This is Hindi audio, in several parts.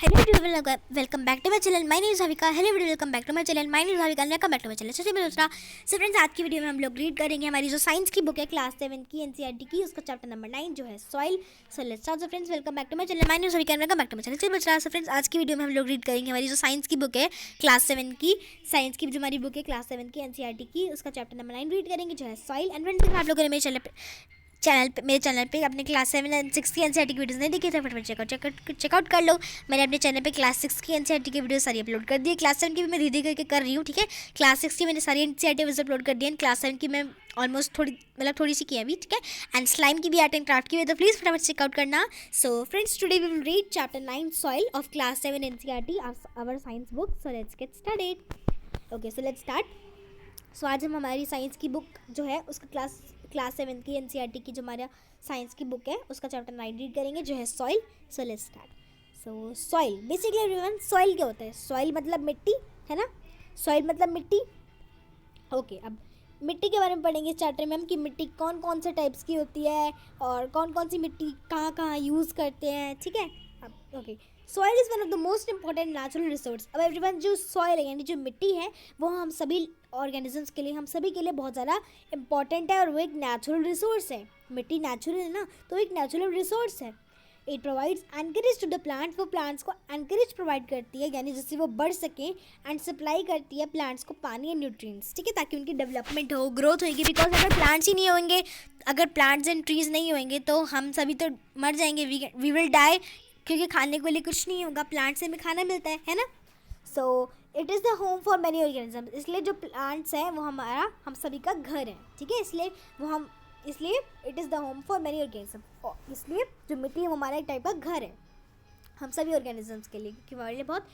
Hello everyone, welcome back to my channel. My name is Bhavika. Hello everyone, welcome back to my channel. My name is Bhavika, welcome back to my channel. सबसे पहले दूसरा सो फ्रेंड्स, आज की वीडियो में हम लोग रीड करेंगे हमारी जो साइंस की बुक है क्लास 7 की एनसीईआरटी की, उसका चैप्टर नंबर 9 जो है soil. So let's start. So friends, welcome back to my channel. My name is Bhavika, welcome back to my channel. चलिए बच्चा, सो फ्रेंड्स आज की वीडियो में हम लोग रीड करेंगे हमारी जो साइंस की बुक है क्लास 7 की, साइंस की जो हमारी बुक है क्लास 7 की एनसीईआरटी की, उसका चैप्टर नंबर 9 रीड करेंगे जो है सॉइल। एंड फ्रेंड्स, आप लोगों ने मेरे चैनल पे अपने क्लास 7 एंड 6 की एनसीईआरटी की वीडियोस नहीं देखी थे, फटाफट चेकआउट कर लो। मैंने अपने चैनल पे क्लास 6 की एनसीईआरटी की वीडियो सारी अपलोड कर दी है। क्लास 7 की भी मैं धीरे करके कर रही हूँ, ठीक है। क्लास 6 की मैंने सारी एनसीईआरटी वीडियोस अपलोड कर दी है। क्लास 7 की मैं ऑलमोस्ट थोड़ी सी की है अभी, ठीक है। एंड स्लाइम की भी, आर्ट एंड क्राफ्ट की भी, तो प्लीज़ फटाफट चेकआउट करना। So friends, today we will read chapter 9 soil of class 7 NCERT, our science book. So let's get started. Okay, so let's start. So आज हम हमारी साइंस की बुक जो है उसका क्लास 7 की एनसीईआरटी की जो हमारा साइंस की बुक है उसका चैप्टर 9 रीड करेंगे जो है soil. So let's start. So soil, basically everyone, soil क्या होता है? सॉइल मतलब मिट्टी, है ना। सॉइल मतलब मिट्टी। ओके, अब मिट्टी के बारे में पढ़ेंगे इस चैप्टर में हम कि मिट्टी कौन कौन से टाइप्स की होती है और कौन कौन सी मिट्टी कहाँ कहाँ यूज़ करते हैं, ठीक है। अब okay, soil is one of the most important natural resource. अब एवरीवन, जो सॉइल है यानी जो मिट्टी है वो हम सभी ऑर्गेनिजम्स के लिए, हम सभी के लिए बहुत ज़्यादा इंपॉर्टेंट है और वो एक नेचुरल रिसोर्स है। मिट्टी नेचुरल है ना, तो एक नेचुरल रिसोर्स है। It provides anchorage to the plant, वो प्लांट्स को एनकरेज प्रोवाइड करती है यानी जिससे वो बढ़ सकें, एंड सप्लाई करती है प्लांट्स को पानी एंड न्यूट्रिएंट्स, ठीक है, ताकि उनकी डेवलपमेंट हो, ग्रोथ होगी। बिकॉज अगर प्लांट्स ही नहीं होंगे, अगर प्लांट्स एंड ट्रीज नहीं होंगे तो हम सभी तो मर जाएंगे, वी विल डाई, क्योंकि खाने के लिए कुछ नहीं होगा। प्लांट से हमें खाना मिलता है ना। So it is the home for many organism, इसलिए जो प्लांट्स हैं वो हम सभी का घर है, ठीक है। इसलिए it is the home for many organism, इसलिए जो मिट्टी है वो हमारा एक टाइप का घर है हम सभी ऑर्गेनिजम्स के लिए, क्योंकि हमारे लिए बहुत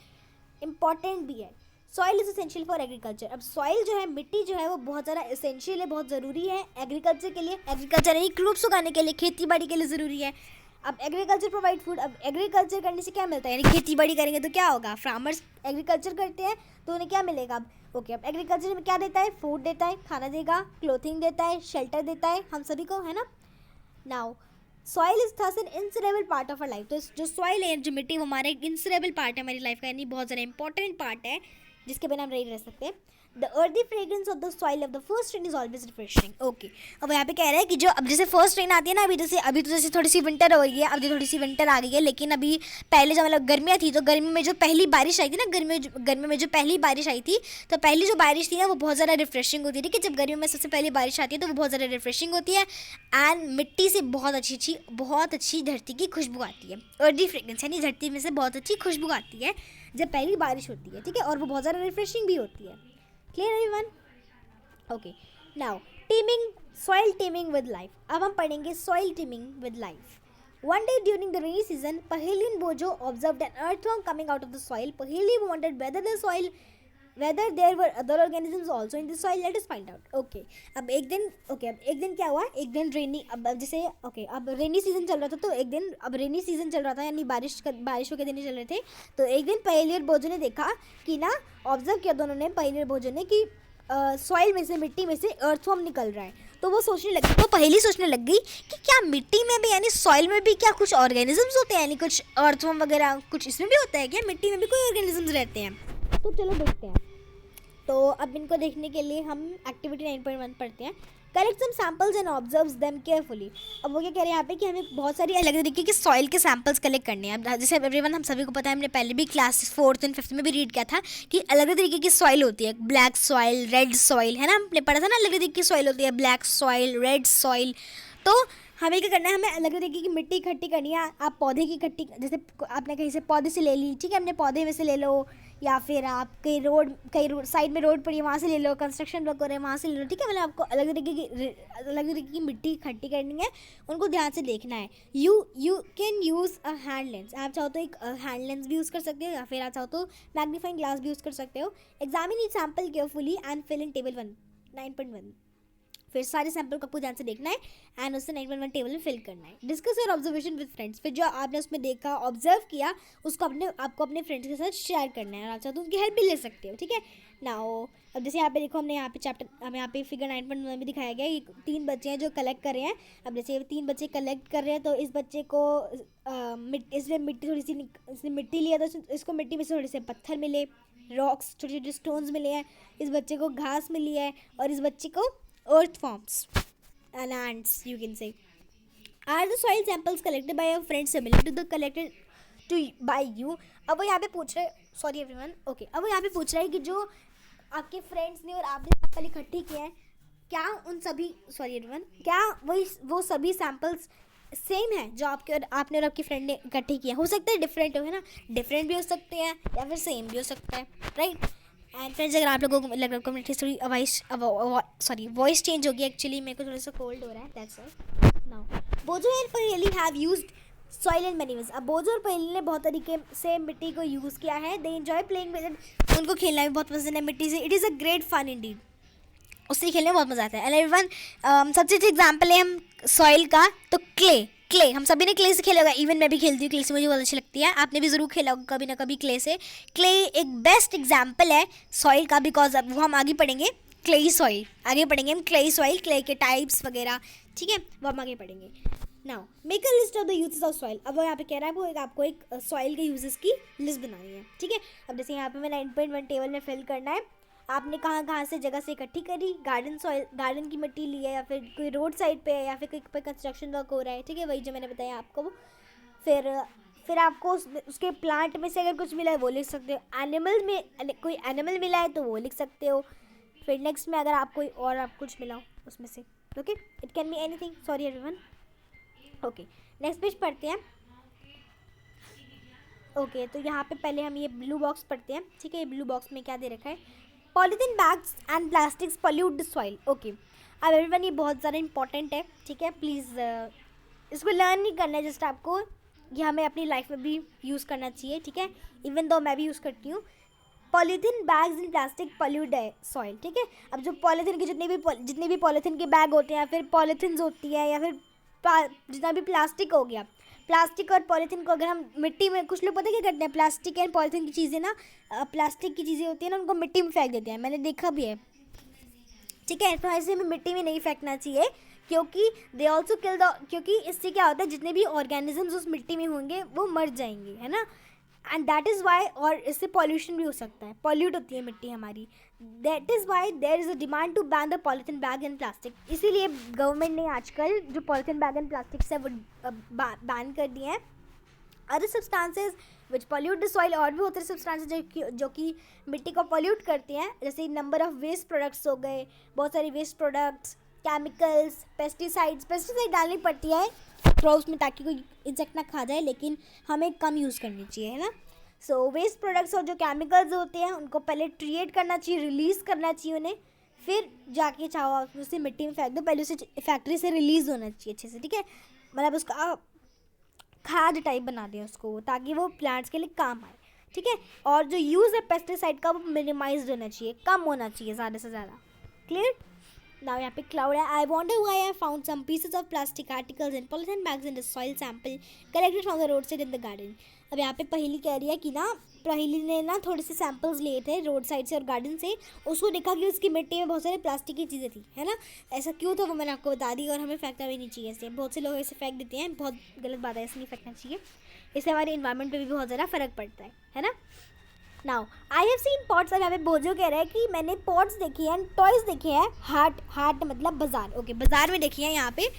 इंपॉर्टेंट भी है। Soil is essential for agriculture. अब सॉइल जो है, मिट्टी जो है, वो बहुत ज़्यादा एसेंशियल है, बहुत ज़रूरी है एग्रीकल्चर के लिए। एग्रीकल्चर यानी क्रॉप्स उगाने के लिए, खेती बाड़ी के लिए ज़रूरी है। अब एग्रीकल्चर प्रोवाइड फूड। अब एग्रीकल्चर करने से क्या मिलता है, यानी खेती बाड़ी करेंगे तो क्या होगा, फार्मर्स एग्रीकल्चर करते हैं तो उन्हें क्या मिलेगा। अब ओके, अब एग्रीकल्चर में क्या देता है, फूड देता है, खाना देगा, क्लोथिंग देता है, शेल्टर देता है हम सभी को, है ना। Now soil is thus an inseparable part of our life. तो जो सॉइल है, जो मिट्टी, वो हमारा एक इंसरेबल पार्ट है हमारी लाइफ का, यानी बहुत ज़्यादा इंपॉर्टेंट पार्ट है जिसके बिना हम नहीं रह सकते। The earthy fragrance of the soil of the first rain is always refreshing. Okay, अब यहाँ पे कह रहा है कि जो अब जैसे फर्स्ट रेन आती है ना, अभी तो जैसे थोड़ी सी विंटर हो गई है, अब थोड़ी सी विंटर आ गई है, लेकिन अभी पहले जब मतलब गर्मियाँ थी तो गर्मी में जो पहली बारिश आई थी ना, गर्मी में जो पहली बारिश आई थी, तो पहली जो बारिश थी ना वो बहुत ज़्यादा रिफ्रेशिंग होती थी, कि जब गर्मी में सबसे पहली बारिश आती है तो वो बहुत ज़्यादा रिफ्रेशिंग होती है। एंड मिट्टी से बहुत अच्छी धरती की खुशबू आती है। अर्दी फ्रेग्रेंस यानी धरती में से बहुत अच्छी खुशबू आती है जब पहली बारिश होती है, ठीक है, और वो बहुत ज़्यादा रिफ्रेशिंग भी होती है। Clear everyone? Okay, now teeming, soil teeming with life. अब हम पढ़ेंगे soil teeming with life. One day during the rainy season, Paheli and Bojo observed an earthworm coming out of the soil. Paheli wondered whether there were other organisms also in the soil. Let us find out. Okay, अब एक दिन क्या हुआ, एक दिन रेनी, अब जैसे अब रेनी सीजन चल रहा था, तो एक दिन, अब रेनी सीजन चल रहा था यानी बारिशों के दिन चल रहे थे, तो एक दिन पहेली और बोजो ने देखा कि ना, ऑब्जर्व किया दोनों ने, पहेली और बोजो ने, कि सॉइल में से, मिट्टी में से अर्थवर्म निकल रहा है। तो वो सोचने लगी, तो पहेली सोचने लग गई कि क्या मिट्टी में भी यानी सॉइल में भी क्या कुछ ऑर्गेनिजम्स होते हैं, यानी कुछ अर्थवर्म वगैरह कुछ इसमें भी होता है क्या, मिट्टी में भी कोई ऑर्गेनिजम्स रहते हैं। तो चलो देखते हैं। तो अब इनको देखने के लिए हम एक्टिविटी 9.1 पढ़ते हैं। Collect some samples and observe them carefully. अब वो क्या कह रहे हैं यहाँ पे कि हमें बहुत सारी अलग तरीके के सॉइल के सैम्पल्स कलेक्ट करने हैं। अब जैसे एवरीवन, हम सभी को पता है, हमने पहले भी क्लास 4th and 5th में भी रीड किया था कि अलग अलग तरीके की सॉइल होती है। ब्लैक सॉइल, रेड सॉइल, है ना, हमने पढ़ा था ना, अलग तरीके की सॉइल होती है, ब्लैक सॉइल, रेड सॉइल। तो हमें क्या करना है, हमें अलग तरीके की मिट्टी इकट्ठी करनी है। आप पौधे की इकट्ठी, जैसे आपने कहीं से पौधे से ले ली, ठीक है, हमने पौधे में से ले लो, या फिर आप कहीं रोड साइड में रोड पड़ी है वहाँ से ले लो, कंस्ट्रक्शन वर्क हो रहा है वहाँ से ले लो, ठीक है। मतलब आपको अलग तरीके की मिट्टी इकट्ठी करनी है, उनको ध्यान से देखना है। You can use a hand lens. आप चाहो तो एक हैंड लेंस भी यूज़ कर सकते हो, या फिर आप चाहो तो मैग्नीफाइंग ग्लास भी यूज़ कर सकते हो। Examine each sample carefully and fill in table 9.1। फिर सारे सैंपल को आपको ध्यान से देखना है एंड उससे 9.1 टेबल में फिल करना है। Discuss your observation with friends. फिर जो आपने उसमें देखा, ऑब्जर्व किया, उसको आपको अपने फ्रेंड्स के साथ शेयर करना है, और आप चाहो तो उनकी हेल्प भी ले सकते हो, ठीक है। नाउ अब जैसे यहाँ पे देखो, हमने यहाँ पे हमें यहाँ पे फिगर 9.1 में दिखाया गया है कि 3 बच्चे हैं जो कलेक्ट कर रहे हैं। अब जैसे ये 3 बच्चे कलेक्ट कर रहे हैं तो इस बच्चे को इसने मिट्टी थोड़ी सी इसने मिट्टी लिया तो इसको मिट्टी में से थोड़े से पत्थर मिले, रॉक्स, छोटे छोटे स्टोन्स मिले हैं। इस बच्चे को घास मिली है और इस बच्चे को earthworms and ants you can say. Are the soil samples collected by your friends similar to the collected to by you? अब वो यहाँ पे पूछ रहे, सॉरी एवरीवन, ओके, अब वो यहाँ पे पूछ रहा है कि जो आपके फ्रेंड्स ने और आपने सैंपल इकट्ठे किए हैं, क्या उन सभी, सॉरी एवरीवन, क्या वो सभी सैंपल्स सेम है जो आपने और आपके फ्रेंड ने इकट्ठे किए हैं? हो सकता है डिफरेंट हो, है ना, डिफरेंट भी हो सकते हैं या फिर सेम भी हो सकता है, राइट। एंड फ्रेंड्स, अगर आप लोगों को लग रहा है थोड़ी वॉइस चेंज होगी, एक्चुअली मेरे को थोड़ा सा कोल्ड हो रहा है, दैट्स ऑल। नाउ बोजो एंड पहेली have used soil in many ways. अब बोजो और पहेली ने बहुत तरीके से मिट्टी को यूज़ किया है। They enjoy playing with it, उनको खेलना भी बहुत पसंद है मिट्टी से। It is a great fun indeed, उससे खेलने में बहुत मज़ा आता है। एंड एवरीवन, सबसे अच्छी एग्जाम्पल है हम सॉइल का, तो क्ले हम सभी ने क्ले से खेला होगा, इवन मैं भी खेलती हूँ क्ले से, मुझे बहुत अच्छी लगती है। आपने भी ज़रूर खेला होगा कभी ना कभी क्ले से। क्ले एक बेस्ट एग्जाम्पल है सॉइल का, बिकॉज अब वो हम आगे पढ़ेंगे क्लेई सॉइल, आगे पढ़ेंगे हम क्लेई सॉइल, क्ले के टाइप्स वगैरह, ठीक है, वो हम आगे पढ़ेंगे। Now make a list of the uses of soil. अब वो यहाँ पे कह रहा है वो आपको एक सॉइल के यूजेस की लिस्ट बनानी है, ठीक है। अब जैसे यहाँ पे मैं 9.1 टेबल में फिल करना है, आपने कहाँ कहाँ से जगह से इकट्ठी करी, गार्डन की मिट्टी ली है या फिर कोई रोड साइड पे है या फिर कोई कंस्ट्रक्शन वर्क हो रहा है, ठीक है, वही जो मैंने बताया आपको। फिर आपको उसके प्लांट में से अगर कुछ मिला है वो लिख सकते हो, एनिमल में कोई एनिमल मिला है तो वो लिख सकते हो। फिर नेक्स्ट में अगर आप कोई और आप कुछ मिला हो उसमें से, okay, it can be anything, sorry everyone. Okay, next page पढ़ते हैं। ओके, तो यहाँ पे पहले हम ये ब्लू बॉक्स पढ़ते हैं, ठीक है। ये ब्लू बॉक्स में क्या दे रखा है, polythene bags and plastics pollute the soil. Okay, अब एवरीवन ये बहुत ज़्यादा इंपॉर्टेंट है, ठीक है, प्लीज़ इसको लर्न नहीं करना है, जस्ट आपको ये हमें अपनी लाइफ में भी यूज़ करना चाहिए, ठीक है, इवन दो मैं भी यूज़ करती हूँ। Polythene bags and plastic pollute है सॉइल, ठीक है। अब जो पॉलीथीन के जितने भी पॉलीथीन के बैग होते हैं या फिर पॉलीथीन्स होती है या फिर जितना भी प्लास्टिक हो गया, प्लास्टिक और पॉलीथीन को अगर हम मिट्टी में, कुछ लोग पता क्या करते हैं, प्लास्टिक एंड पॉलीथीन की चीज़ें ना, प्लास्टिक की चीज़ें होती है ना, उनको मिट्टी में फेंक देते हैं, मैंने देखा भी है, ठीक है। तो ऐसे हमें मिट्टी में नहीं फेंकना चाहिए, क्योंकि दे ऑल्सो किल द, क्योंकि इससे क्या होता है, जितने भी ऑर्गेनिजम्स उस मिट्टी में होंगे वो मर जाएंगे, है ना, एंड दैट इज़ वाई, और इससे पॉल्यूशन भी हो सकता है, पॉल्यूट होती है मिट्टी हमारी, that is why there is a demand to ban the polythene bag and plastic. इसीलिए गवर्नमेंट ने आजकल जो पॉलीथीन बैग एंड प्लास्टिक है वो बैन कर दिए हैं। Other substances which pollute the soil, और भी होते हैं सब्सटेंसेज जो कि मिट्टी को पॉल्यूट करते हैं, जैसे नंबर ऑफ वेस्ट प्रोडक्ट्स हो गए, बहुत सारी वेस्ट प्रोडक्ट्स, केमिकल्स, पेस्टिसाइड डालनी पड़ती है क्रॉप्स में ताकि कोई इंसेक्ट ना खा जाए, लेकिन हमें कम यूज़ करनी चाहिए, है ना। सो वेस्ट प्रोडक्ट्स और जो केमिकल्स होते हैं उनको पहले ट्रीट करना चाहिए, रिलीज़ करना चाहिए उन्हें, फिर जाके चाहो आप उसे मिट्टी में फेंक दो, पहले उसे फैक्ट्री से रिलीज़ होना चाहिए अच्छे से, ठीक है, मतलब उसका खाद टाइप बना दें उसको, ताकि वो प्लांट्स के लिए काम आए, ठीक है। और जो यूज़ है पेस्टिसाइड का वो मिनिमाइज होना चाहिए, कम होना चाहिए ज़्यादा से ज़्यादा, क्लियर। नाउ यहाँ पे क्लाउड है, I wonder why I found some pieces of plastic articles and polythene bags in the soil sample collected from the roadside in the garden. अब यहाँ पे पहेली कह रही है कि ना, पहेली ने ना थोड़े से सैंपल्स लिए थे रोड साइड से और गार्डन से, उसको देखा कि उसकी मिट्टी में बहुत सारे प्लास्टिक की चीज़ें थी, है ना। ऐसा क्यों था वो मैंने आपको बता दी, और हमें फेंकना भी नहीं चाहिए ऐसे, बहुत से लोग ऐसे फेंक देते हैं, बहुत गलत बात है, ऐसे नहीं फेंकना चाहिए, इससे हमारे इन्वायरमेंट पे भी बहुत ज़्यादा फ़र्क पड़ता है ना। Now I have seen pots, अब यहाँ पे बोझो कह रहा है कि मैंने पॉट्स देखे हैं, टॉयज़ देखे हैं, हाट मतलब बाजार, ओके, बाजार में देखी है यहाँ पे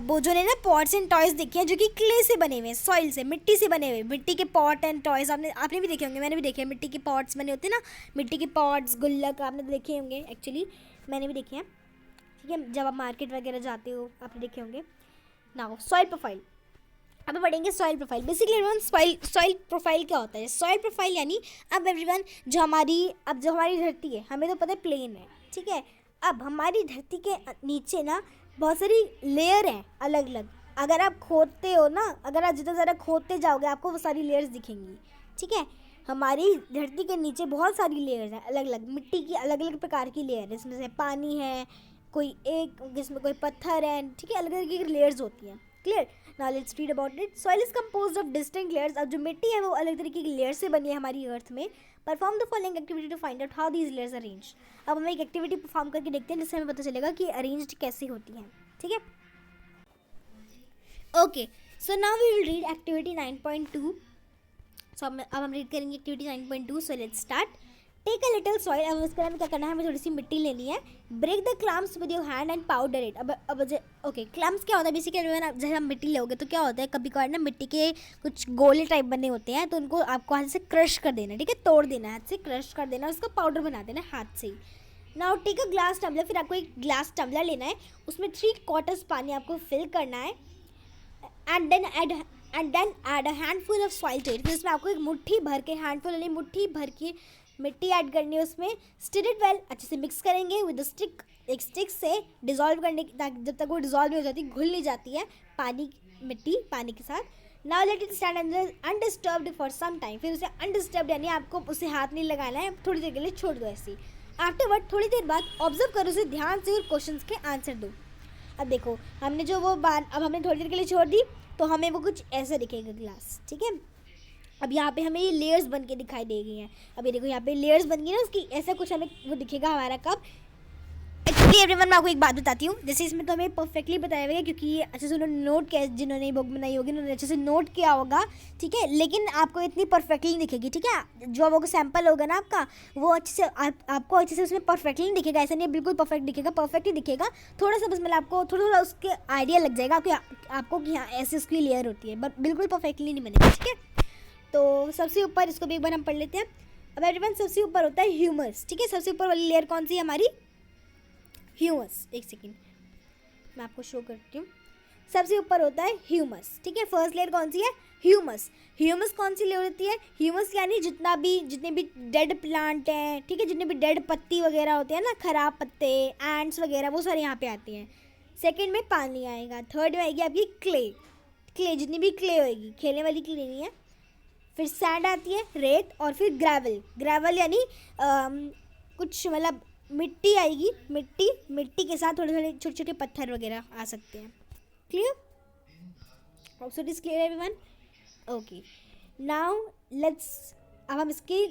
बोझो ने ना पॉट्स एंड टॉयज़ देखे हैं जो कि क्ले से बने हुए हैं, सॉइल से, मिट्टी से बने हुए, मिट्टी के पॉट एंड टॉयज़ आपने भी देखे होंगे, मैंने भी देखे हैं, मिट्टी के पॉट्स बने होते हैं ना, मिट्टी के पॉट्स, गुल्लक आपने देखे होंगे, एक्चुअली मैंने भी देखे हैं, ठीक है, जब आप मार्केट वगैरह जाते हो आपने देखे होंगे। नाउ सॉइल प्रोफाइल, अब पढ़ेंगे soil profile. Basically everyone soil profile क्या होता है, सॉइल प्रोफाइल यानी, अब एवरीवन जो हमारी धरती है, हमें तो पता है प्लेन है, ठीक है, अब हमारी धरती के नीचे ना बहुत सारी लेयर हैं अलग अलग, अगर आप खोदते हो ना, अगर आप जितना ज़्यादा खोदते जाओगे आपको वो सारी लेयर्स दिखेंगी, ठीक है। हमारी धरती के नीचे बहुत सारी लेयर्स हैं अलग अलग, मिट्टी की अलग अलग प्रकार की लेयर है, इसमें से पानी है, कोई एक जिसमें कोई पत्थर है, ठीक है, अलग अलग की लेयर्स होती हैं, clear? Now let's read about it. Soil is composed of distinct layers. अब जो मिट्टी है वो अलग तरीके की लेयर से बनी है हमारी अर्थ में. Perform the following activity to find out how these layers arrange. अब हम एक एक्टिविटी परफॉर्म करके देखते हैं जिससे हमें पता चलेगा कि अरेंज्ड कैसी होती हैं. ठीक है, okay. So now we will read activity 9.2. सो अब हम रीड करेंगे activity 9.2. So let's start. Take a little soil. अब इसके अंदर क्या करना है, हमें थोड़ी सी मिट्टी लेनी है. Break the clumps with your hand and powder it. अब ओके, क्लम्स क्या होता है बेसिकली, जैसे हम मिट्टी लोगे तो क्या होता है, कभी कभार ना मिट्टी के कुछ गोले टाइप बने होते हैं, तो उनको आपको हाथ से क्रश कर देना है. ठीक है, तोड़ देना है, हाथ से क्रश कर देना, उसका पाउडर बना देना है हाथ से ही. Now take a glass tumbler. फिर आपको एक ग्लास टम्बलर लेना है, उसमें 3/4 पानी आपको फिल करना है. And then add a handful of soil to it. फिर इसमें आपको एक मुट्ठी भर के, हैंडफुल यानी मुट्ठी भर के मिट्टी ऐड करनी है उसमें. Stir it well. अच्छे से मिक्स करेंगे विद स्टिक. एक स्टिक से डिजॉल्व करने जब तक वो डिजॉल्व नहीं हो जाती, घुल नहीं जाती है मिट्टी पानी के साथ. Now let it stand undisturbed for some time. फिर उसे अनडिस्टर्ब्ड यानी आपको उसे हाथ नहीं लगाना है, थोड़ी देर के लिए छोड़ दो ऐसे ही. आफ्टरवर्ड थोड़ी देर बाद ऑब्जर्व करो उसे ध्यान से और क्वेश्चंस के आंसर दो. अब देखो, हमने जो वो अब हमने थोड़ी देर के लिए छोड़ दी तो हमें वो कुछ ऐसे दिखेगा ग्लास. ठीक है, अब यहाँ पे हमें ये लेयर्स बन के दिखाई दे गई हैं. अब ये देखो यहाँ पे लेयर्स बन गई ना उसकी, ऐसा कुछ हमें वो दिखेगा हमारा कप. एक्चुअली एवरीवन, मैं आपको एक बात बताती हूँ. जैसे इसमें तो हमें परफेक्टली बताया हुआ है क्योंकि ये अच्छे से उन्होंने नोट किया, जिन्होंने ये बुक बनाई होगी उन्होंने अच्छे से नोट किया होगा. ठीक है, लेकिन आपको इतनी परफेक्टली नहीं दिखेगी. ठीक है, जो वो सैम्पल होगा ना आपका, वो अच्छे से आपको अच्छे से उसमें परफेक्टली नहीं दिखेगा. ऐसा नहीं बिल्कुल परफेक्ट दिखेगा, परफेक्ट ही दिखेगा. थोड़ा सा बस मतलब आपको थोड़ा उसके आइडिया लग जाएगा आपको कि हाँ ऐसे उसकी लेयर होती है, बट बिल्कुल परफेक्टली नहीं बनेगी. ठीक है, तो सबसे ऊपर इसको भी एक बार हम पढ़ लेते हैं. अब एवरीवन, सबसे ऊपर होता है ह्यूमस. ठीक है, सबसे ऊपर वाली लेयर कौन सी है हमारी? ह्यूमस. एक सेकेंड मैं आपको शो करती हूँ. सबसे ऊपर होता है ह्यूमस. ठीक है, फर्स्ट लेयर कौन सी है? ह्यूमस. ह्यूमस कौन सी लेयर होती है? ह्यूमस यानी जितने भी डेड प्लांट हैं, ठीक है, जितने भी डेड पत्ती वगैरह होते हैं ना, खराब पत्ते, एंड्स वगैरह, वो सारे यहाँ पे आते हैं. सेकेंड में पानी आएगा. थर्ड में आएगी आपकी क्ले, जितनी भी क्ले होएगी, खेलने वाली क्ले नहीं है. फिर सैंड आती है, रेत, और फिर ग्रेवल यानी कुछ मतलब मिट्टी आएगी. मिट्टी के साथ थोड़े थोड़े छोटे छोटे पत्थर वगैरह आ सकते हैं. Clear? So it is clear everyone? Okay, now let's, अब हम इसके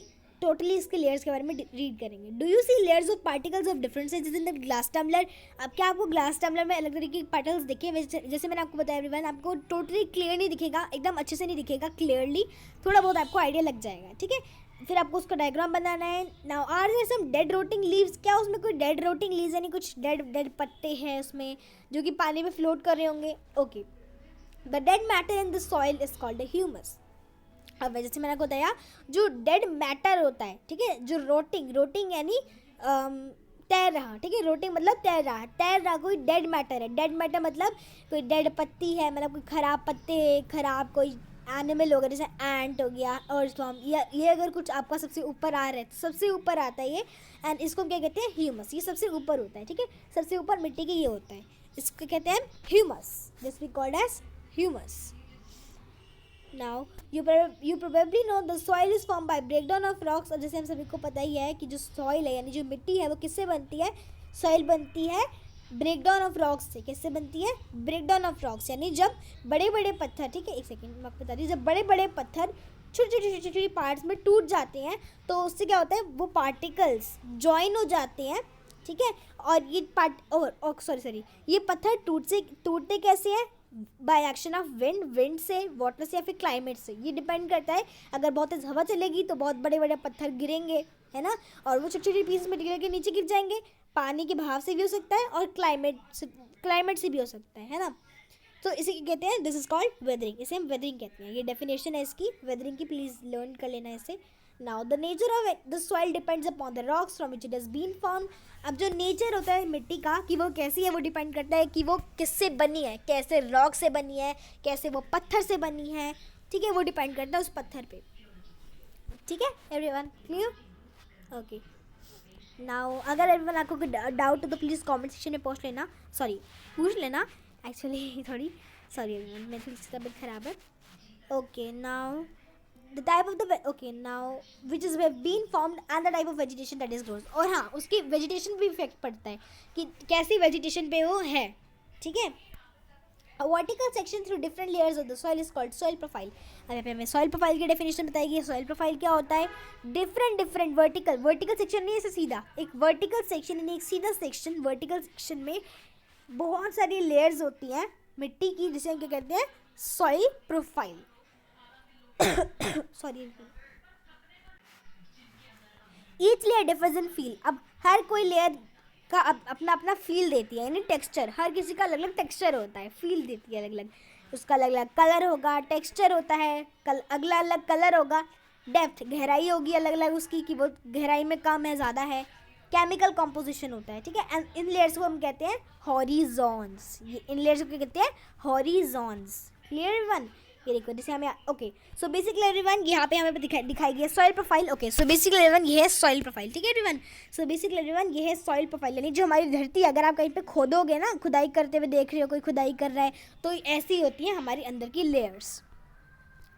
लेयर्स के बारे में रीड करेंगे. Do you see layers of particles of different sizes in the glass tumbler. अब क्या आपको ग्लास टम्बलर में अलग तरीके के पार्टिकल्स दिखे? जैसे मैंने आपको बताया एवरीवन, आपको टोटली क्लियर नहीं दिखेगा, एकदम अच्छे से नहीं दिखेगा क्लियरली, थोड़ा बहुत आपको आइडिया लग जाएगा. ठीक है, फिर आपको उसका डायग्राम बनाना है. Now are there some dead rotting leaves. क्या उसमें कोई डेड रोटिंग लीव्स यानी कुछ डेड पत्ते हैं उसमें जो कि पानी में फ्लोट कर रहे होंगे? Okay, the dead matter in the soil is called humus. अब जैसे मैंने आपको बताया, जो डेड मैटर होता है, ठीक है, जो रोटिंग यानी तैर रहा. ठीक है, रोटिंग मतलब तैर रहा कोई डेड मैटर है. डेड मैटर मतलब कोई डेड पत्ती है, मतलब कोई ख़राब पत्ते, ख़राब कोई एनिमल हो गया, जैसे एंट हो गया, अर्थवर्म, ये अगर कुछ आपका सबसे ऊपर आ रहा है तो सबसे ऊपर आता है ये, एंड इसको क्या कहते हैं? ह्यूमस. ये सबसे ऊपर होता है. ठीक है, सबसे ऊपर मिट्टी के ये होता है, इसको कहते हैं humus. This we called as humus. Now you probably know the soil is form by breakdown of rocks. और जैसे हम सभी को पता ही है कि जो सॉइल है यानी जो मिट्टी है वो किससे बनती है? सॉइल बनती है ब्रेकडाउन ऑफ रॉक्स से. किससे बनती है? ब्रेकडाउन ऑफ रॉक्स यानी जब बड़े बड़े पत्थर, ठीक है, एक सेकेंड मैं आपको बता दी, जब बड़े बड़े पत्थर छोटे पार्ट्स में टूट जाते हैं तो उससे क्या होता है, वो पार्टिकल्स जॉइन हो जाते हैं. ठीक है, और ये ये पत्थर टूटते कैसे हैं? बाय एक्शन ऑफ विंड से, वाटर से, या फिर क्लाइमेट से. ये डिपेंड करता है. अगर बहुत तेज हवा चलेगी तो बहुत बड़े बड़े पत्थर गिरेंगे, है ना, और वो छोटे छोटे पीस मटेरियल के नीचे गिर जाएंगे. पानी के बहाव से भी हो सकता है और क्लाइमेट से भी हो सकता है ना. तो इसे कहते हैं, दिस इज कॉल्ड वेदरिंग. इसे हम वेदरिंग कहते हैं. ये डेफिनेशन है इसकी वेदरिंग की, प्लीज लर्न कर लेना इसे. Now the nature of the soil depends upon the rocks from which it has been form. अब जो नेचर होता है मिट्टी का कि वो कैसी है, वो डिपेंड करता है कि वो किससे बनी है, कैसे रॉक से बनी है, कैसे वो पत्थर से बनी है. ठीक है, वो डिपेंड करता है उस पत्थर पे. ठीक है एवरीवन, क्लियर? ओके, नाउ अगर एवरीवन आपको कोई डाउट हो तो प्लीज़ कमेंट सेक्शन में पूछ लेना. एक्चुअली थोड़ी सॉरी एवरीवन, मैं थोड़ी सी तबीयत ख़राब है. Okay, now the type of the now which is being formed and the type of vegetation that is grows. और हाँ, उसकी vegetation भी इफेक्ट पड़ता है कि कैसी vegetation पे वो है. ठीक है, A vertical section through different layers of the soil is called soil profile. अब यहाँ पे हमें soil profile की definition बताएगी. soil profile क्या होता है? different vertical section नहीं ऐसे सीधा, एक vertical section यानी एक सीधा section, vertical section में बहुत सारी layers होती हैं मिट्टी की, जिसे हम क्या कहते हैं? soil profile. Sorry. Each layer differs in feel. अब हर कोई लेयर का अपना अपना फील देती है, यानी टेक्सचर. हर किसी का अलग अलग टेक्सचर होता है, फील देती है अलग अलग. उसका अलग अलग कलर होगा, टेक्सचर होता है, अगला अलग कलर होगा. डेप्थ, गहराई होगी अलग अलग उसकी, कि वो गहराई में कम है ज़्यादा है. केमिकल कॉम्पोजिशन होता है, ठीक है. एंड इन लेयर्स को हम कहते हैं हॉरिजॉन्स. ये इन लेयर्स को क्या कहते हैं? हॉरिजॉन्स. Clear everyone? ये देखो जैसे हमें ओके. सो बेसिकली एवरीवन यहाँ पे हमें दिखाई गई है soil profile. Okay, so basically everyone ये है सॉइल प्रोफाइल, ठीक है एवरीवन. सो बेसिकली एवरीवन ये है सॉइल प्रोफाइल, यानी जो हमारी धरती, अगर आप कहीं पे खोदोगे ना, खुदाई करते हुए देख रहे हो कोई खुदाई कर रहा है, तो ऐसी होती है हमारी अंदर की लेयर्स,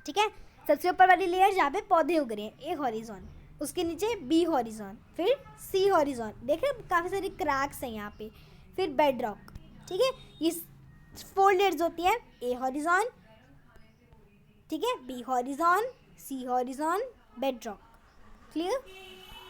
ठीक है. सबसे ऊपर वाली लेयर जहाँ पे पौधे उग रहे हैं, ए हॉरिजॉन. उसके नीचे बी हॉरिजॉन, फिर सी हॉरिजॉन. देख रहे हैं काफ़ी सारे क्रैक्स हैं यहाँ पे. फिर बेड रॉक, ठीक है. ये 4 लेयर्स होती हैं. ए हॉरिजॉन, ठीक है, बी हॉरिजॉन, सी हॉरिजॉन, बेड रॉक. क्लियर?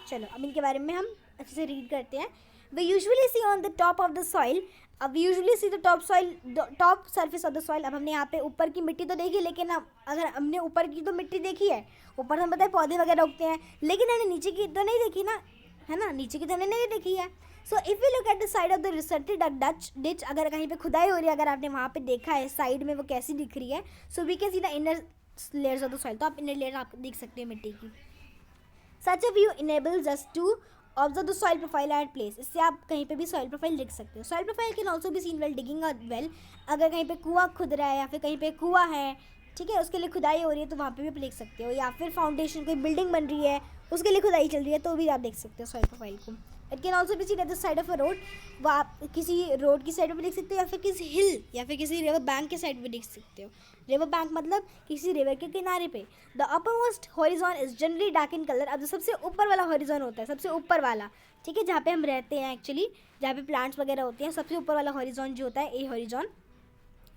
चलो अब इनके बारे में हम अच्छे से रीड करते हैं. We usually see on the top of the soil. अब we usually see the top surface of the soil. अब हमने यहाँ पे ऊपर की मिट्टी तो देखी, लेकिन अगर हमने ऊपर की तो मिट्टी देखी है, ऊपर हम पता है पौधे वगैरह उगते हैं, लेकिन हमने नीचे की तो नहीं देखी ना, है ना. नीचे की तो हमने नहीं देखी है. So if you look at the side of the recently dug ditch, अगर कहीं पे खुदाई हो रही है, अगर आपने वहाँ पे देखा है साइड में वो कैसी दिख रही है, so we can see the inner layers of the soil. तो आप इनर लेयर आप देख सकते हैं मिट्टी की. Such a view enables us to observe the soil profile at place. इससे आप कहीं पे भी सॉइल प्रोफाइल देख सकते हो. Soil profile can also be seen well digging a well. अगर कहीं पे कुआं खुद रहा है या फिर कहीं पे कुआं है, ठीक है, उसके लिए खुदाई हो रही है, तो वहाँ पे भी आप देख सकते हो. या फिर फाउंडेशन, कोई बिल्डिंग बन रही है, उसके लिए खुदाई चल रही है, तो भी आप देख सकते हो सॉइल प्रोफाइल को. It can also be seen eight the side of a road. वो आप किसी रोड की साइड पर देख सकते हो, या फिर किसी हिल या फिर किसी रिवर बैंक के साइड पर देख सकते हो. रिवर बैंक मतलब किसी रिवर के किनारे पे. The upper most horizon is generally dark in colour. अब जो सबसे ऊपर वाला हॉरिजॉन होता है, सबसे ऊपर वाला, ठीक है, जहाँ पे हम रहते हैं एक्चुअली, जहाँ पे प्लांट्स वगैरह होते हैं, सबसे ऊपर वाला हॉरिजॉन जो होता है, ए हॉरिजॉन,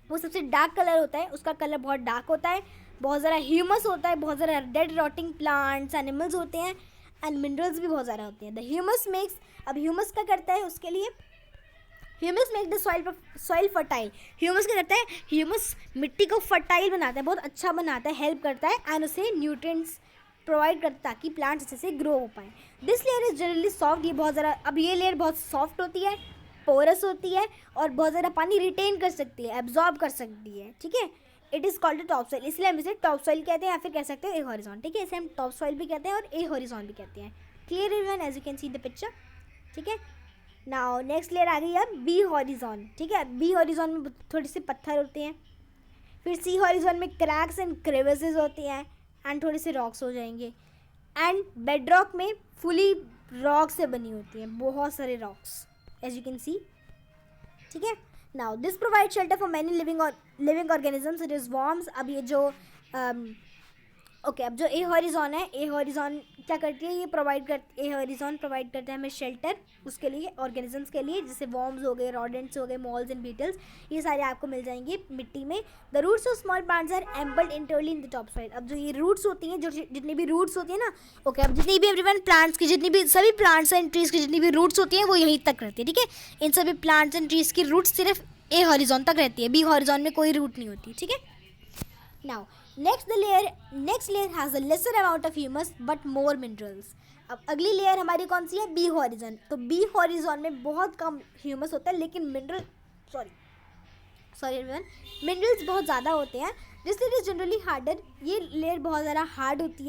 वो सबसे डार्क कलर होता है. उसका कलर बहुत डार्क होता है, बहुत ज़्यादा ह्यूमस होता है, बहुत ज़्यादा डेड रॉटिंग प्लांट्स एनिमल्स होते हैं, एंड मिनरल्स भी बहुत ज़्यादा होते हैं. द ह्यूमस मेक्स, अब ह्यूमस क्या करता है उसके लिए? Humus make the soil fertile. Humus क्या करता है? ह्यूमस मिट्टी को फर्टाइल बनाता है, बहुत अच्छा बनाता है, हेल्प करता है, एंड उसे न्यूट्रिएंट्स प्रोवाइड करता है ताकि प्लांट्स अच्छे से ग्रो हो पाए. This layer is generally soft. ये बहुत ज़्यादा, अब ये लेयर बहुत सॉफ्ट होती है, पोरस होती है, और बहुत ज़्यादा पानी रिटेन कर सकती है, एब्जॉर्ब कर सकती है, ठीक है. It is called top soil. इसलिए हम इसे टॉप सॉइल कहते हैं, या फिर कह सकते हैं ए हॉरिजॉन, ठीक है. इसे हम टॉप सॉइल भी कहते हैं और ए हॉरिजॉन भी कहते हैं. Clear everyone, as you can see the picture, ठीक है. नाउ नेक्स्ट लेयर आ गई अब बी हॉरिजॉन, ठीक है. बी हॉरिजॉन में थोड़ी सी पत्थर होते हैं. फिर सी हॉरिजॉन में क्रैक्स एंड क्रेविसेस होती हैं, एंड थोड़े से रॉक्स हो जाएंगे. एंड बेड रॉक में फुली रॉक से बनी होती हैं, बहुत सारे rocks, as you can see, ठीक है. Now this provide shelter for many living organisms. It is worms. अब ये जो ओके, अब जो ए हॉरिजॉन है, ए हॉरिजॉन क्या करती है? ये ए हॉरिजॉन प्रोवाइड करता है हमें शेल्टर, उसके लिए, ऑर्गेनिजम्स के लिए, जैसे वॉर्म्स हो गए, रॉडेंट्स हो गए, मॉल्स एंड बीटल्स, ये सारे आपको मिल जाएंगे मिट्टी में. The roots of small plants are embedded entirely in the top soil. अब जो ये रूट्स होती हैं, जो जितनी भी रूट्स होती हैं ना, ओके, अब जितनी भी एवरीवन प्लांट्स की, जितनी भी सभी प्लांट्स एंड ट्रीज़ की जितनी भी रूट्स होती हैं, वो यहीं तक रहती है, ठीक है. इन सभी प्लांट्स एंड ट्रीज़ की रूट्स सिर्फ ए हॉरिजॉन तक रहती है, बी हॉरिजॉन में कोई रूट नहीं होती, ठीक है. Now next layer has a lesser amount of humus but more minerals. अब अगली लेयर हमारी कौन सी है? B horizon. तो बी हॉरिजॉन में बहुत कम ह्यूमस होता है, लेकिन सॉरी एवरीवन, मिनरल्स बहुत ज़्यादा होते हैं. This layer is generally harder. ये लेयर बहुत ज़्यादा हार्ड होती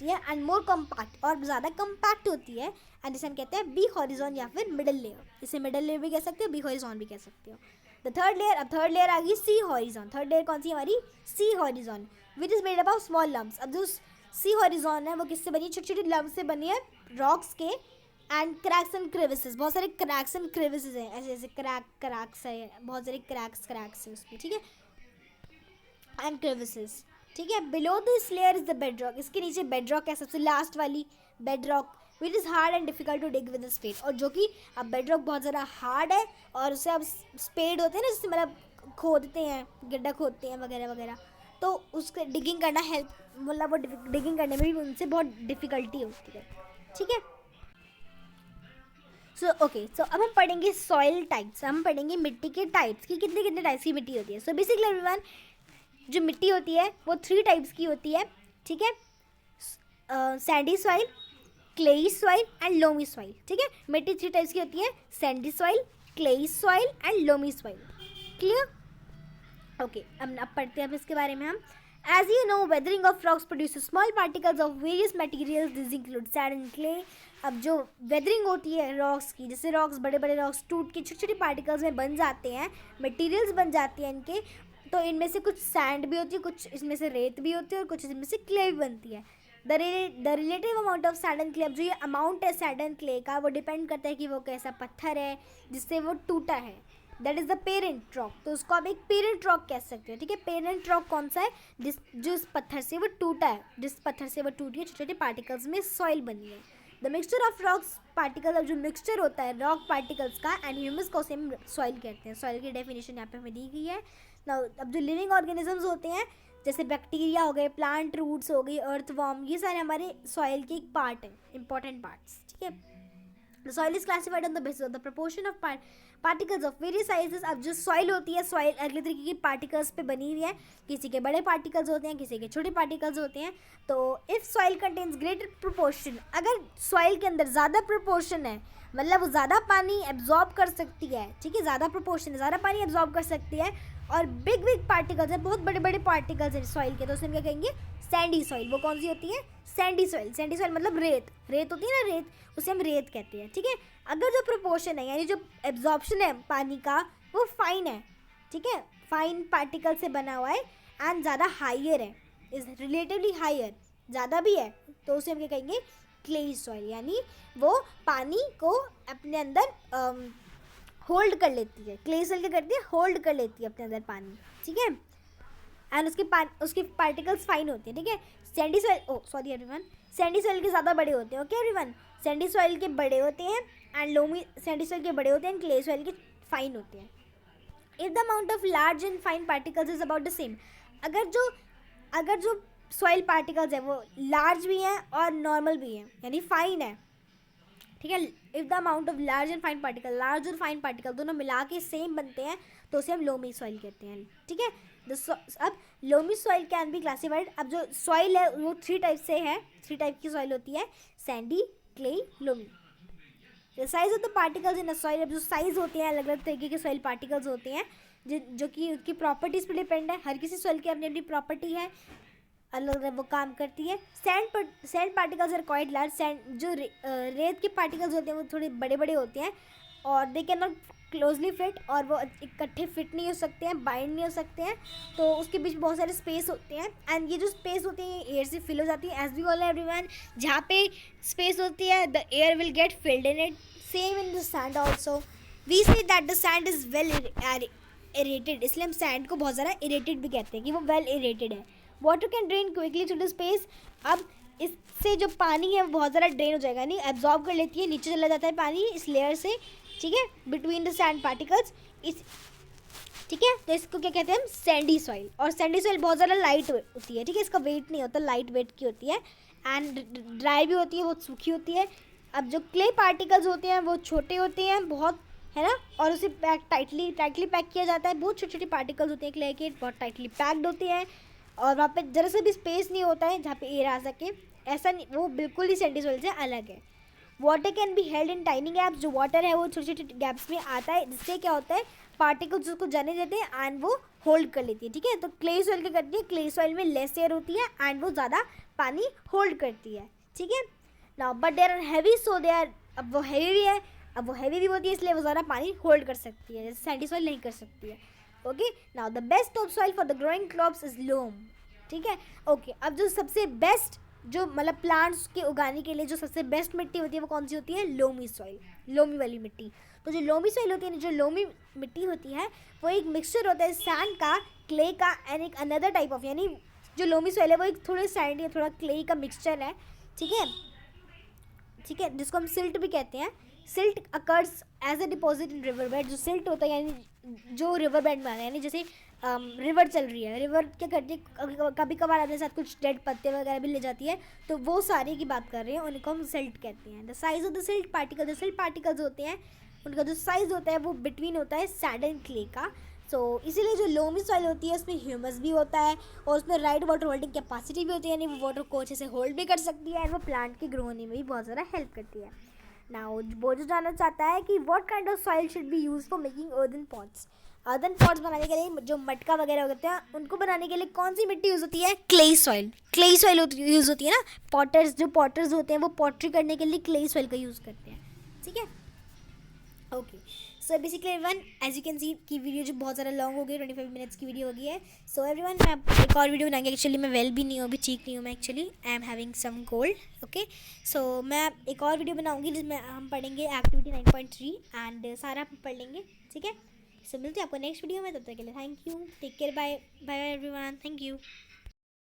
है, एंड मोर कम्पैक्ट, और ज़्यादा कम्पैक्ट होती है. एंड जिसे हम कहते हैं बी हॉरिजॉन या फिर मिडल लेयर. इसे मिडल लेयर भी कह सकते हो, बी हॉरिजॉन भी कह सकते हो. द थर्ड लेयर, अब थर्ड लेयर आ गई सी हॉरिजॉन. थर्ड लेयर कौन सी है हमारी? C horizon, which is made up of small lumps. अब जो सी हॉरिजॉन है वो किससे बनी है? छोटी छोटी लम्प से बनी है, रॉक्स के, एंड क्रैक्स एंड क्रेविसेस. बहुत सारे क्रैक्स एंड क्रेविसेस हैं, ऐसे ऐसे क्रैक्स है, बहुत सारे क्रैक्स है उसमें, ठीक है, एंड क्रेविसेस, ठीक है. Below this layer is the bed rock. इसके नीचे बेड रॉक है, सबसे लास्ट वाली bed rock, which is hard and difficult to dig with spade. और जो कि अब बेड रॉक बहुत ज़्यादा हार्ड है, और उससे अब स्पेड होते हैं ना, जिससे मतलब खोदते हैं, गड्ढा खोदते हैं वगैरह वगैरह, तो उसके डिगिंग करना हेल्प, मतलब वो डिगिंग करने में भी उनसे बहुत डिफ़िकल्टी होती है, ठीक है। सो अब हम पढ़ेंगे सॉइल टाइप्स, हम पढ़ेंगे मिट्टी के टाइप्स की कितने कितने टाइप्स की मिट्टी होती है। सो बेसिकली एवरीवन, जो मिट्टी होती है वो 3 टाइप्स की होती है, ठीक है। Sandy soil, clayey soil and loamy soil, ठीक है। मिट्टी 3 टाइप्स की होती है, Sandy soil, clayey soil and loamy soil, clear. Okay, अब पढ़ते हैं अब इसके बारे में हम। As you know, weathering of rocks produces small particles of various materials. These include sand and clay. अब जो वेदरिंग होती है रॉक्स की, जैसे रॉक्स बड़े बड़े रॉक्स टूट के छोटे छोटे पार्टिकल्स में बन जाते हैं, मटेरियल्स बन जाती हैं इनके, तो इनमें से कुछ सैंड भी होती है, कुछ इसमें से रेत भी होती है और कुछ इसमें से क्ले भी बनती है। The relative amount of sand and clay, अब जो ये अमाउंट है सैंड एंड क्ले का, वो डिपेंड करता है कि वो कैसा पत्थर है जिससे वो टूटा है। That is the parent rock, तो उसको आप एक पेरेंट रॉक कह सकते हो, ठीक है। पेरेंट रॉक कौन सा है, जो इस पत्थर से वो टूटा है, जिस पत्थर से वो टूटी है, छोटे छोटे पार्टिकल्स में सॉइल बनी है। The mixture of rocks particle, अब जो मिक्सचर होता है रॉक पार्टिकल्स का एंड ह्यूमस को सेम सॉइल कहते हैं। सॉइल की डेफिनेशन यहाँ पे हमें दी गई है। अब जो लिविंग ऑर्गेनिजम्स होते हैं, जैसे बैक्टीरिया हो गए, प्लांट रूट्स हो गई, अर्थवॉर्म, ये सारे हमारे सॉइल के एक पार्ट हैं, इंपॉर्टेंट पार्ट्स, ठीक है। The soil is classified on the basis of the proportion of particles of various sizes. अब जो सॉइल होती है, सॉइल अगले तरीके की पार्टिकल्स पे बनी हुई है, किसी के बड़े पार्टिकल्स होते हैं, किसी के छोटे पार्टिकल्स होते हैं। तो if soil contains greater proportion, अगर सॉइल के अंदर ज़्यादा प्रोपोर्शन है, मतलब वो ज़्यादा पानी एब्जॉर्ब कर सकती है, ठीक है, ज़्यादा प्रोपोर्शन है, ज़्यादा पानी एब्जॉर्ब कर सकती है, और बिग बिग पार्टिकल्स है, बहुत बड़े बड़े पार्टिकल्स हैं सॉइल के, तो उसमें क्या कहेंगे, सैंडी सॉइल। वो कौन सी होती है, सैंडी सॉइल। सैंडी सॉइल मतलब रेत, रेत होती है ना, रेत, उसे हम रेत कहते हैं, ठीक है। अगर जो प्रोपोर्शन है, यानी जो एब्जॉर्प्शन है पानी का, वो फाइन है, ठीक है, फाइन पार्टिकल से बना हुआ है एंड ज़्यादा हाइयर है, इज रिलेटिवली हाइयर, ज़्यादा भी है, तो उसे हम क्या कहेंगे, क्लेई सॉइल, यानी वो पानी को अपने अंदर होल्ड कर लेती है। क्ले सॉइल क्या करती है, होल्ड कर लेती है अपने अंदर पानी, ठीक है, एंड उसके पार्टिकल्स फाइन होते हैं, ठीक है। Sandy soil, sorry everyone, Sandy soil के ज़्यादा बड़े होते हैं, ओके एवरीवन, सैंडी सॉइल के बड़े होते हैं एंड लोमी सैंडी सॉइल के बड़े होते हैं एंड क्ले सॉइल के फाइन होते हैं। If the amount of large and fine particles is about the same, अगर जो सॉइल पार्टिकल्स है वो लार्ज भी हैं और नॉर्मल भी हैं, यानी फाइन है, ठीक है। If the amount of large and fine particle, large और फाइन पार्टिकल दोनों मिला के सेम बनते हैं, तो उसे हम लोमी सॉइल कहते हैं, ठीक है। अब loamy soil can be classified, अब जो सॉइल है वो 3 टाइप से है, 3 टाइप की सॉइल होती है, Sandy, clay, loamy. The size of the particles in a soil, अब जो साइज होते हैं, अलग अलग तरीके के सॉइल पार्टिकल्स होते हैं, जो कि उसकी प्रॉपर्टीज़ पर डिपेंड है। हर किसी सॉइल की अपनी अपनी प्रॉपर्टी है, अलग अलग वो काम करती है। Sand particles are quite large, sand जो रेत के पार्टिकल्स होते हैं वो थोड़े बड़े बड़े होते हैं और they can not closely fit, और वो इकट्ठे फिट नहीं हो सकते हैं, बाइंड नहीं हो सकते हैं, तो उसके बीच बहुत सारे स्पेस होते हैं एंड ये जो स्पेस होती है एयर से फिल हो जाती है। एज वी ऑल एवरीवन, जहाँ पे स्पेस होती है the air will get filled in it, same in the sand also. We say that the sand is well aerated, इसलिए हम सैंड को बहुत ज़्यादा एरेटेड भी कहते हैं कि वो वेल एरेटेड है। Water can drain quickly through the space, अब इससे जो पानी है वो बहुत ज़्यादा ड्रेन हो जाएगा, नहीं एब्जॉर्ब कर लेती है, नीचे चला जाता है पानी इस लेयर से, ठीक है, बिटवीन द सैंड पार्टिकल्स, इस, ठीक है। तो इसको क्या कहते हैं हम, सैंडी सॉइल। और सैंडी सॉइल बहुत ज़्यादा लाइट होती है, ठीक है, इसका वेट नहीं होता, लाइट वेट की होती है एंड ड्राई भी होती है, बहुत सूखी होती है। अब जो क्ले पार्टिकल्स होते हैं वो छोटे होते हैं बहुत, है ना, और उसे टाइटली पैक किया जाता है, बहुत छोटे छोटे पार्टिकल्स होते हैं क्ले के, बहुत टाइटली पैक्ड होते हैं और वहाँ पे जरा सा भी स्पेस नहीं होता है जहाँ पे एयर आ सके, ऐसा नहीं, वो बिल्कुल ही सैंडी सॉइल से अलग है। Water can be held in tiny gaps, जो वाटर है वो छोटे छोटे गैप्स में आता है, जिससे क्या होता है पार्टिकल्स उसको जाने देते हैं एंड वो होल्ड कर लेती है, ठीक है। तो क्ले सॉइल क्या करती है, क्ले सॉइल में लेस एयर होती है एंड वो ज़्यादा पानी होल्ड करती है, ठीक है। Now but there are heavy, so they are, अब वो हैवी भी है, अब वो हैवी भी होती है इसलिए वो ज़्यादा पानी होल्ड कर सकती है, जैसे सैंडी सॉइल नहीं कर सकती है, okay. Now the best top soil for the growing crops is loam, ठीक है, ओके। अब जो सबसे बेस्ट, जो मतलब प्लांट्स के उगाने के लिए जो सबसे बेस्ट मिट्टी होती है वो कौन सी होती है, लोमी सॉइल, लोमी वाली मिट्टी। तो जो लोमी सॉइल होती है, जो लोमी मिट्टी होती है, वो एक मिक्सचर होता है सैंड का, क्ले का एंड एक अनदर टाइप ऑफ, यानी जो लोमी सॉइल है वो एक थोड़े सैंड या थोड़ा क्ले का मिक्सचर है, ठीक है, ठीक है, जिसको हम सिल्ट भी कहते हैं, silt occurs as a deposit in river bed. जो सिल्ट होता है यानी जो रिवर बेड में आता है, यानी जैसे रिवर चल रही है, रिवर क्या करती है कभी कभार अपने साथ कुछ डेड पत्ते वगैरह भी ले जाती है, तो वो सारे की बात कर रहे हैं, उनको हम सिल्ट कहते हैं। The size of the silt particle, जो सिल्ट पार्टिकल्स होते हैं उनका जो साइज़ होता है वो बिटवीन होता है सैंड एंड क्ले का। सो इसीलिए जो लोमी सॉइल होती है उसमें ह्यूमस भी होता है और उसमें राइट वाटर होल्डिंग कैपेसिटी भी होती है, यानी वो वाटर को अच्छे से होल्ड भी कर सकती है, एंड वो प्लांट के ग्रो होने में भी बहुत ज़्यादा हेल्प करती है। नाउ वो जो जानना चाहता है कि what kind of soil should be use for making earthen pots. Earthen pots बनाने के लिए जो मटका वगैरह होते हैं उनको बनाने के लिए कौन सी मिट्टी यूज़ होती है? Clay soil. Clay soil use होती है ना। पॉटर्स होते हैं वो पॉटरी करने के लिए क्ले सॉइल का यूज़ करते हैं, ठीक है। Okay, so basically everyone as you can see की वीडियो जो बहुत ज़्यादा लॉन्ग हो गई, 25 मिनट्स की वीडियो हो गई है। सो एवरीवन मैं एक और वीडियो बनाएंगे। एक्चुअली मैं वेल भी नहीं हूँ, अभी ठीक नहीं हूँ मैं, actually I am having some cold. Okay, so मैं एक और वीडियो बनाऊँगी जिसमें हम पढ़ेंगे एक्टिविटी 9.3 एंड सारा पढ़ लेंगे, ठीक है। सो मिलते हैं आपको नेक्स्ट वीडियो में, तब तक के लिए thank you, take care, bye bye everyone, thank you.